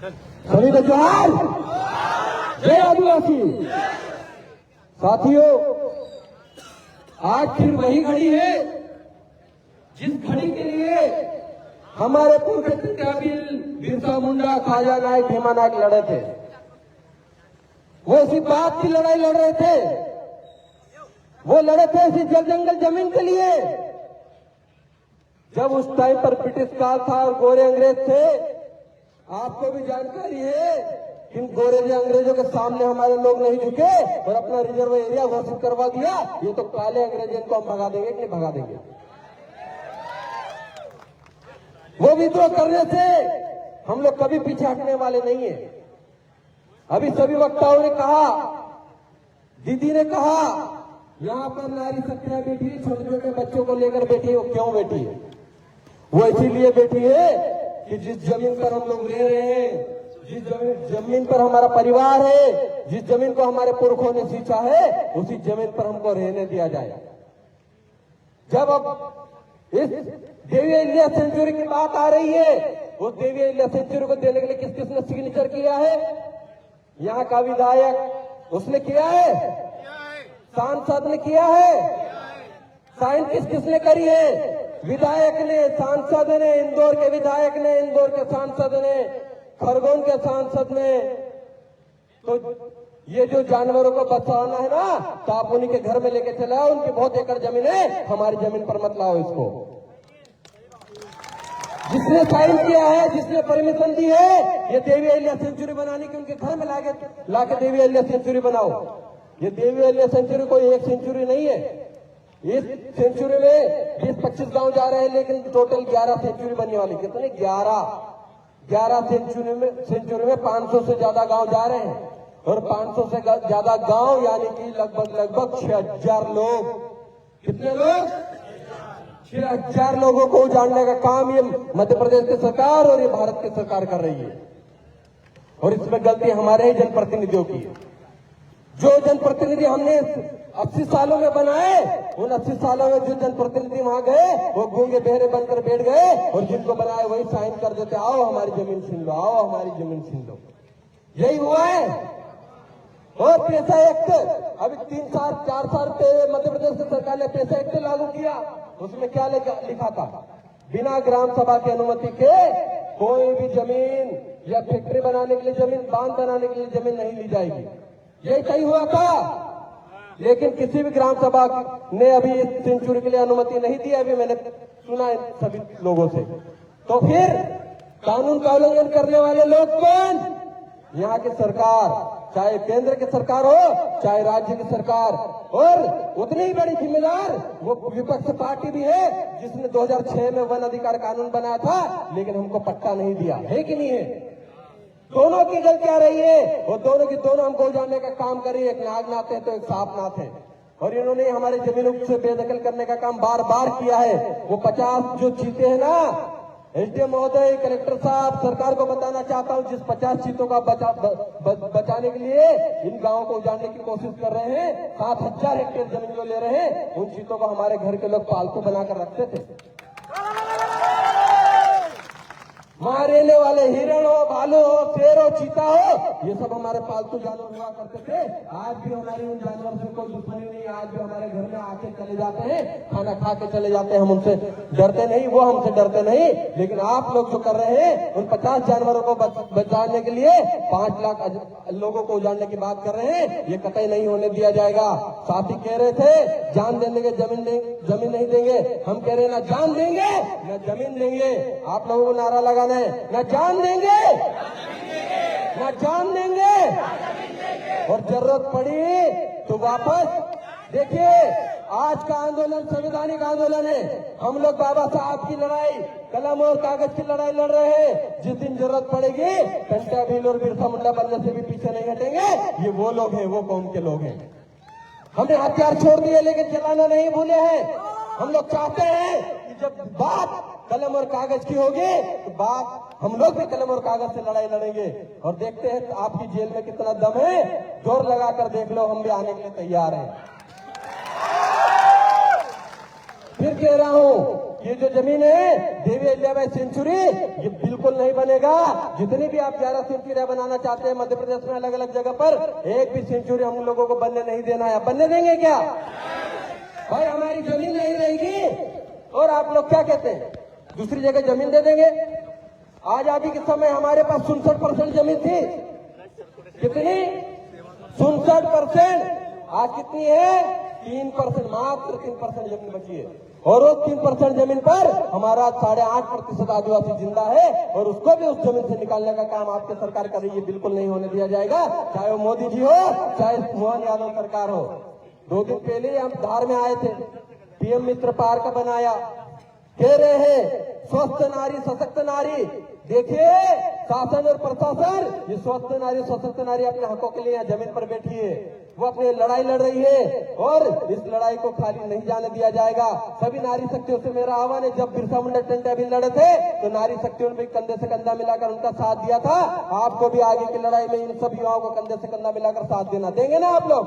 सभी का जोहार, जय आदिवासी। साथियों, आज फिर वही घड़ी है जिस घड़ी के लिए हमारे पूर्व बिरसा मुंडा, ख्वाजा नायक, भीमा नायक लड़े थे। वो इसी बात की लड़ाई लड़ रहे थे, वो लड़े थे इसी जल जंगल जमीन के लिए। जब उस टाइम पर ब्रिटिश काल था और गोरे अंग्रेज थे, आपको भी जानकारी है कि गोरे अंग्रेजों के सामने हमारे लोग नहीं झुके और अपना रिजर्व एरिया घोषित करवा दिया। ये तो काले अंग्रेज, इनको हम भगा देंगे कि नहीं भगा देंगे। वो विद्रोह करने से हम लोग कभी पीछे हटने वाले नहीं है। अभी सभी वक्ताओं ने कहा, दीदी ने कहा, यहाँ पर नारी सत्या बैठी है, छोटे छोटे बच्चों को लेकर बैठी है। वो क्यों बैठी है? वो इसीलिए बैठी है कि जिस जमीन पर हम लोग रह रहे हैं, जिस जमीन पर हमारा परिवार है, जिस जमीन को हमारे पुरखों ने सींचा है, उसी जमीन पर हमको रहने दिया जाए। जब अब इस देवी अहिल्या सेंचुरी की बात आ रही है, उस देवी अहिल्या सेंचुरी को देने के लिए किस किसने सिग्नेचर किया है? यहाँ का विधायक उसने किया है, सांसद ने किया है, साइन किसने करी है? विधायक ने, सांसद ने, इंदौर के विधायक ने, इंदौर के सांसद ने, खरगोन के सांसद ने। तो ये जो जानवरों को बचाना है ना, तो आप उन्हीं के घर में लेके चले आओ। उनकी बहुत एकड़ जमीन है, हमारी जमीन पर मत लाओ इसको। जिसने साइन किया है, जिसने परमिशन दी है ये देवी अहिल्या सेंचुरी बनाने की, उनके घर में लाके देवी अहिल्या सेंचुरी बनाओ। ये देवी अहिल्या सेंचुरी कोई एक सेंचुरी नहीं है। इस सेंचुरी में 20-25 गांव जा रहे हैं, लेकिन टोटल 11 सेंचुरी बनने वाली। कितने? 11 सेंचुरी में 500 से ज्यादा गांव जा रहे हैं। और 500 से ज्यादा गांव यानी कि लगभग 6000 लोग। कितने लोग? 6000 लोगों को उजाड़ने का काम ये मध्य प्रदेश की सरकार और ये भारत की सरकार कर रही है। और इसमें गलती हमारे ही जनप्रतिनिधियों की है। जो जनप्रतिनिधि हमने 80 सालों में बनाए, उन 80 सालों में जो जनप्रतिनिधि वहां गए वो गूंगे बहरे बनकर बैठ गए, और जिनको बनाए वही साइन कर देते, आओ हमारी जमीन छीन लो, आओ हमारी जमीन छीन लो। यही हुआ है। और पैसा एक्ट अभी 3-4 साल पे मध्य प्रदेश की सरकार ने पैसा एक्ट लागू किया। उसमें क्या लिखा था? बिना ग्राम सभा की अनुमति के कोई भी जमीन या फैक्ट्री बनाने के लिए जमीन, बांध बनाने के लिए जमीन नहीं ली जाएगी। यही सही हुआ था। लेकिन किसी भी ग्राम सभा ने अभी इस सेंचुरी के लिए अनुमति नहीं दी। अभी मैंने सुना है सभी लोगों से। तो फिर कानून का उल्लंघन करने वाले लोग कौन? यहाँ की सरकार, चाहे केंद्र की सरकार हो चाहे राज्य की सरकार। और उतनी ही बड़ी जिम्मेदार वो विपक्ष पार्टी भी है, जिसने 2006 में वन अधिकार कानून बनाया था, लेकिन हमको पट्टा नहीं दिया है कि नहीं है? दोनों की गलतियां रही है, और दोनों की दोनों हमको उजाड़ने का काम करी। एक नागनाथ है तो एक सापनाथ है। और इन्होंने हमारी जमीनों से बेदखल करने का काम बार बार किया है। वो 50 जो चीते हैं ना, एसडीएम महोदय, कलेक्टर साहब, सरकार को बताना चाहता हूँ, जिस 50 चीतों का बचाने के लिए इन गांवों को उजाड़ने की कोशिश कर रहे हैं, 7000 हेक्टेयर जमीन जो ले रहे हैं, उन चीतों को हमारे घर के लोग पालतू बनाकर रखते थे। वहां रहने वाले हिरण हो, भालू हो, शेर हो, चीता हो, ये सब हमारे पालतू जानवर हुआ करते थे। आज भी हमारी उन जानवर से कोई दुश्मनी नहीं। आज भी हमारे घर में आके चले जाते हैं, खाना खा के चले जाते हैं। हम उनसे डरते नहीं, वो हमसे डरते नहीं। लेकिन आप लोग जो कर रहे हैं, उन 50 जानवरों को बचाने के लिए 5 लाख लोगों को उजाड़ने की बात कर रहे हैं, ये कतई नहीं होने दिया जाएगा। साथी कह रहे थे जान देने के जमीन नहीं देंगे। हम कह रहे हैं ना जान देंगे ना जमीन देंगे। आप लोगों को नारा लगाना है, न जान देंगे न जान देंगे। और जरूरत पड़ी तो वापस। देखिए, आज का आंदोलन संवैधानिक आंदोलन है। हम लोग बाबा साहब की लड़ाई, कलम और कागज की लड़ाई लड़ रहे हैं। जिस दिन जरूरत पड़ेगी, घंटा भील और बिरसा मुंडा बनने से भी पीछे नहीं हटेंगे। ये वो लोग हैं, वो कौम के लोग हैं। हमने हथियार छोड़ दिए, लेकिन चलाना नहीं भूले हैं। हम लोग चाहते हैं कि जब बात कलम और कागज की होगी, तो बात हम लोग भी कलम और कागज से लड़ाई लड़ेंगे। और देखते हैं आपकी जेल में कितना दम है, जोर लगाकर देख लो, हम भी आने के लिए तैयार हैं। फिर कह रहा हूं, ये जो जमीन है देवी अहिल्या बाय सेंचुरी ये बिल्कुल नहीं बनेगा। जितनी भी आप 11 सेंचुरियां बनाना चाहते हैं मध्य प्रदेश में अलग अलग जगह पर, एक भी सेंचुरी हम लोगों को बनने नहीं देना है। बनने देंगे क्या भाई? हमारी जमीन नहीं रहेगी और आप लोग क्या कहते हैं दूसरी जगह जमीन दे देंगे। आजादी के समय हमारे पास 67% जमीन थी। कितनी? 67%। आज कितनी है? 3%, मात्र 3% जमीन बची है। और उस 3% जमीन पर हमारा 8.5% आदिवासी जिंदा है और उसको भी उस जमीन से निकालने का काम आपकी सरकार कर रही है। बिल्कुल नहीं होने दिया जाएगा, चाहे वो मोदी जी हो चाहे मोहन यादव सरकार हो। 2 दिन पहले हम धार में आए थे, पीएम मित्र पार्क बनाया, कह रहे हैं स्वस्थ नारी सशक्त नारी। देखिए शासन और प्रशासन, ये स्वस्थ नारी सशक्त नारी अपने हकों के लिए यहाँ जमीन पर बैठी है, वो अपनी लड़ाई लड़ रही है और इस लड़ाई को खाली नहीं जाने दिया जाएगा। सभी नारी शक्तियों से मेरा आह्वान है, जब बिरसा मुंडा टंटे अभी लड़े थे तो नारी शक्तियों ने भी कंधे से कंधा मिलाकर उनका साथ दिया था। आपको भी आगे की लड़ाई में इन सब युवाओं को कंधे से कंधा मिलाकर साथ देना। देंगे ना आप लोग?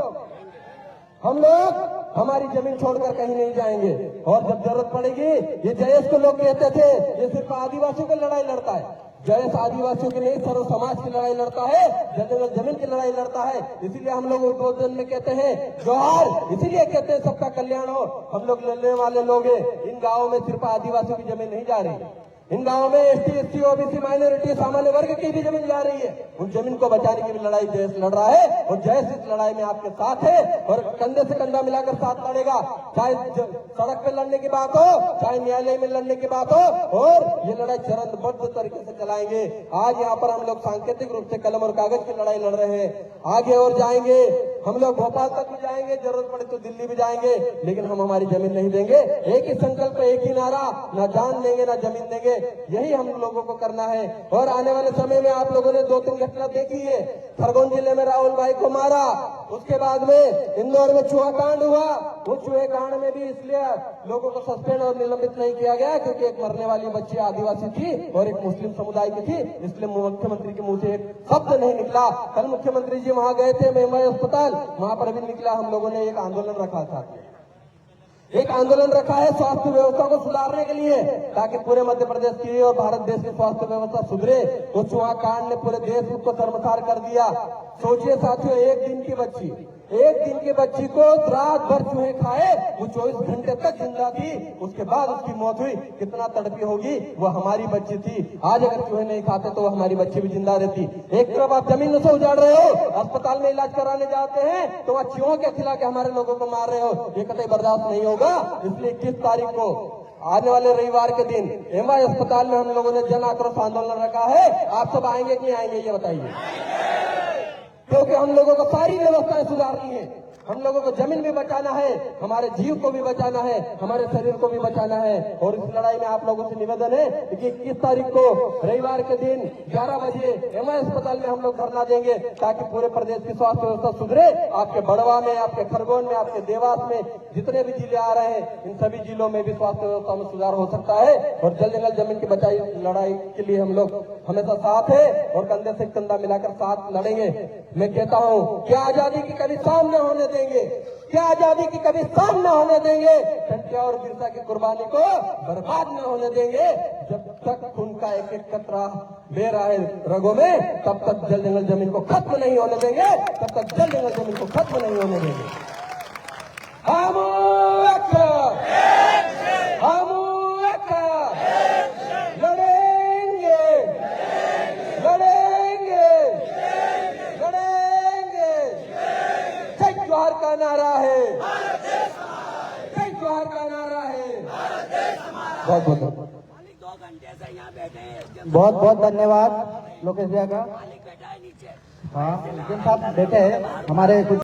हम लोग हमारी जमीन छोड़कर कहीं नहीं जाएंगे और जब जरूरत पड़ेगी, ये जयेश को लोग कहते थे ये सिर्फ आदिवासियों की लड़ाई लड़ता है। जयेश आदिवासियों की नहीं, सर्व समाज की लड़ाई लड़ता है, जंगल जमीन की लड़ाई लड़ता है। इसीलिए हम लोग उद्बोधन में कहते हैं जोहार, इसीलिए कहते हैं सबका कल्याण हो। हम लोग लड़ने वाले लोग हैं। इन गाँवों में सिर्फ आदिवासियों की जमीन नहीं जा रही, इन गाँव में ST OBC माइनॉरिटी सामान्य वर्ग की भी जमीन जा रही है। उन जमीन को बचाने की भी लड़ाई जयेश लड़ रहा है और जयेश इस लड़ाई में आपके साथ है और कंधे से कंधा मिलाकर साथ लड़ेगा। चाहे सड़क पे लड़ने की बात हो, चाहे न्यायालय में लड़ने की बात हो, और ये लड़ाई चरणबद्ध तरीके से चलाएंगे। आज यहाँ पर हम लोग सांकेतिक रूप से कलम और कागज की लड़ाई लड़ रहे हैं, आगे और जाएंगे। हम लोग भोपाल तक भी जाएंगे, जरूरत पड़े तो दिल्ली भी जाएंगे, लेकिन हम हमारी जमीन नहीं देंगे। एक ही संकल्प, एक ही नारा, ना जान देंगे ना जमीन देंगे। यही हम लोगों को करना है। और आने वाले समय में आप लोगों ने 2-3 घटना देखी है। खरगोन जिले में राहुल भाई को मारा, उसके बाद में इंदौर में चूहा कांड हुआ। उस चूहे कांड में भी इसलिए लोगों को सस्पेंड और निलंबित नहीं किया गया क्योंकि एक मरने वाली बच्ची आदिवासी थी और एक मुस्लिम समुदाय की थी, इसलिए मुख्यमंत्री के मुंह से एक शब्द नहीं निकला। कल मुख्यमंत्री जी वहां गए थे मेमय अस्पताल, वहां पर भी निकला। हम लोगों ने एक आंदोलन रखा था, एक आंदोलन रखा है स्वास्थ्य व्यवस्था को सुधारने के लिए, ताकि पूरे मध्य प्रदेश की और भारत देश की स्वास्थ्य व्यवस्था सुधरे। उस चूहा कांड ने पूरे देश को शर्मसार कर दिया। सोचिए साथियों, एक दिन की बच्ची को रात भर चूहे खाए, वो 24 घंटे तक जिंदा थी, उसके बाद उसकी मौत हुई। कितना तड़पी होगी, वो हमारी बच्ची थी। आज अगर चूहे नहीं खाते तो हमारी बच्ची भी जिंदा रहती। एक तरफ आप जमीन से उजाड़ रहे हो, अस्पताल में इलाज कराने जाते हैं तो वह चूहों के खिला के हमारे लोगों को मार रहे हो, ये कतई बर्दाश्त नहीं होगा। इसलिए 21 तारीख को आने वाले रविवार के दिन MY अस्पताल में हम लोगों ने जन आक्रोश आंदोलन रखा है। आप सब आएंगे कि नहीं आएंगे ये बताइए? क्योंकि हम लोगों को सारी व्यवस्थाएं सुधारनी है। हम लोगों को जमीन भी बचाना है, हमारे जीव को भी बचाना है, हमारे शरीर को भी बचाना है। और इस लड़ाई में आप लोगों से निवेदन है कि 21 तारीख को रविवार के दिन 11 बजे MY अस्पताल में हम लोग धरना देंगे, ताकि पूरे प्रदेश की स्वास्थ्य व्यवस्था सुधरे। आपके बड़वा में, आपके खरगोन में, आपके देवास में जितने भी जिले आ रहे हैं, इन सभी जिलों में भी स्वास्थ्य व्यवस्था में सुधार हो सकता है। और जल जंगल जमीन की बचाई लड़ाई के लिए हम लोग हमेशा साथ है और कंधे से कंधा मिलाकर साथ लड़ेंगे। मैं कहता हूँ क्या आजादी की कभी सामने होने देंगे, क्या आजादी की कभी सामने होने देंगे, टंट्या और बिरसा की कुर्बानी को बर्बाद न होने देंगे। जब तक खून का एक एक कतरा बह रहा है रगों में, तब तक जल जंगल जमीन को खत्म नहीं होने देंगे, तब तक जल जंगल जमीन को खत्म नहीं होने देंगे। हम जोहार का नारा है, जय जोहार का नारा है। बहुत बहुत बहुत बहुत धन्यवाद लोकेश भैया का। हाँ, साहब बैठे हैं हमारे कुछ